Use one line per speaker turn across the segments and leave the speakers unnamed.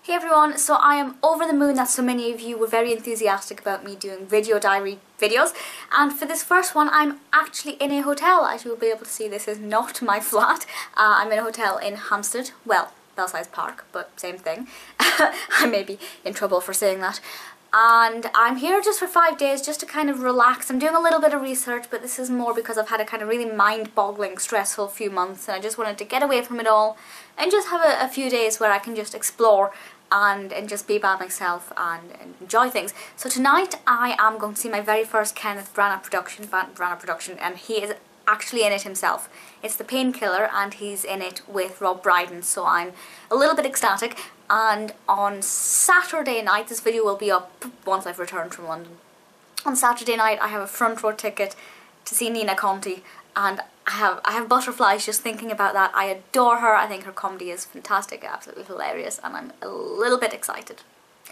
Hey everyone, so I am over the moon that so many of you were very enthusiastic about me doing video diary videos, and for this first one I'm actually in a hotel. As you will be able to see, this is not my flat. I'm in a hotel in Hampstead, well, Belsize Park, but same thing. I may be in trouble for saying that. And I'm here just for 5 days just to kind of relax. I'm doing a little bit of research, but this is more because I've had a kind of really mind-boggling, stressful few months, and I just wanted to get away from it all and just have a few days where I can just explore and just be by myself and enjoy things. So tonight I am going to see my very first Kenneth Branagh production, and he is actually in it himself. It's The Painkiller, and he's in it with Rob Brydon, so I'm a little bit ecstatic. And on Saturday night, this video will be up once I've returned from London. On Saturday night I have a front row ticket to see Nina Conti, and I have butterflies just thinking about that. I adore her. I think her comedy is fantastic, absolutely hilarious, and I'm a little bit excited.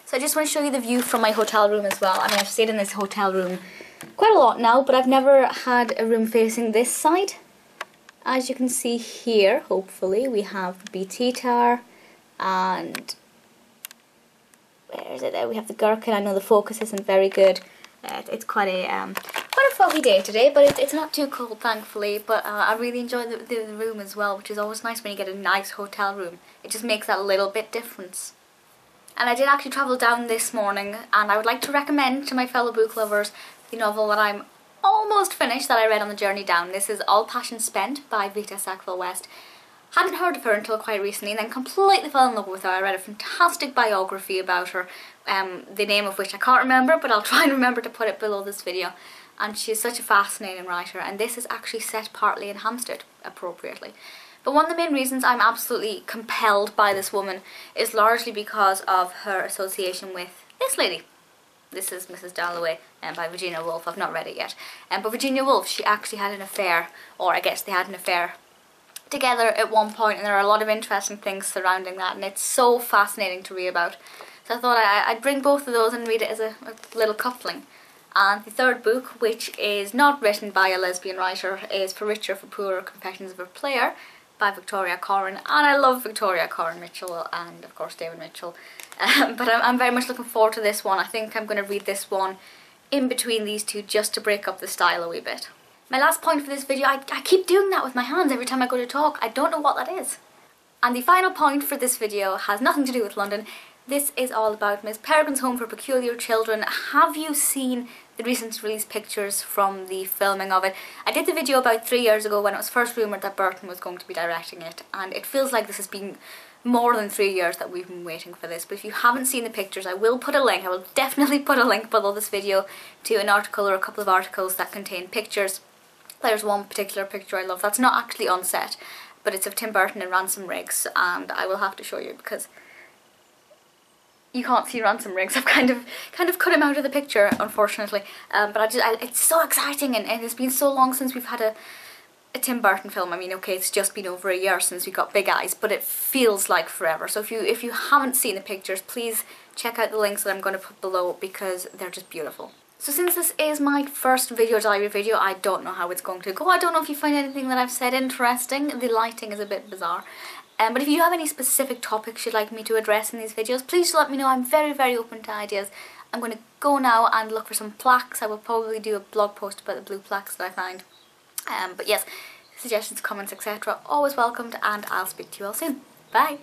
So I just want to show you the view from my hotel room as well. I mean, I've stayed in this hotel room quite a lot now, but I've never had a room facing this side. As you can see here, hopefully, we have the BT Tower, and where is it there? We have the Gherkin. I know the focus isn't very good. It's quite a foggy day today, but it's not too cold, thankfully. But I really enjoy the room as well, which is always nice when you get a nice hotel room. It just makes that little bit difference. And I did actually travel down this morning, and I would like to recommend to my fellow book lovers the novel that I'm almost finished that I read on the journey down. This is All Passion Spent by Vita Sackville-West. Hadn't heard of her until quite recently, and then completely fell in love with her. I read a fantastic biography about her, the name of which I can't remember, but I'll try and remember to put it below this video. And she's such a fascinating writer, and this is actually set partly in Hampstead, appropriately. But one of the main reasons I'm absolutely compelled by this woman is largely because of her association with this lady. This is Mrs. Dalloway by Virginia Woolf. I've not read it yet. But Virginia Woolf, she actually had an affair, or I guess they had an affair together at one point, and there are a lot of interesting things surrounding that, and it's so fascinating to read about. So I thought I'd bring both of those and read it as a little coupling. And the third book, which is not written by a lesbian writer, is For Richer, for Poorer, Confessions of a Player by Victoria Corrin. And I love Victoria Corrin Mitchell and of course David Mitchell. But I'm very much looking forward to this one. I think I'm going to read this one in between these two just to break up the style a wee bit. My last point for this video, I keep doing that with my hands every time I go to talk. I don't know what that is. And the final point for this video has nothing to do with London. This is all about Miss Peregrine's Home for Peculiar Children. Have you seen the recent released pictures from the filming of it? I did the video about 3 years ago when it was first rumoured that Burton was going to be directing it, and it feels like this has been more than 3 years that we've been waiting for this. But if you haven't seen the pictures, I will put a link, I will definitely put a link below this video to an article or a couple of articles that contain pictures. There's one particular picture I love that's not actually on set, but it's of Tim Burton and Ransom Riggs, and I will have to show you because you can't see Ransom Riggs. I've kind of cut him out of the picture, unfortunately. But it's so exciting, and it's been so long since we've had a Tim Burton film. I mean, okay, it's just been over a year since we got Big Eyes, but it feels like forever. So if you haven't seen the pictures, please check out the links that I'm going to put below because they're just beautiful. So since this is my first video diary video, I don't know how it's going to go. I don't know if you find anything that I've said interesting. The lighting is a bit bizarre. But if you have any specific topics you'd like me to address in these videos, please let me know. I'm very, very open to ideas. I'm going to go now and look for some plaques. I will probably do a blog post about the blue plaques that I find. But yes, suggestions, comments, etc. always welcomed, and I'll speak to you all soon. Bye!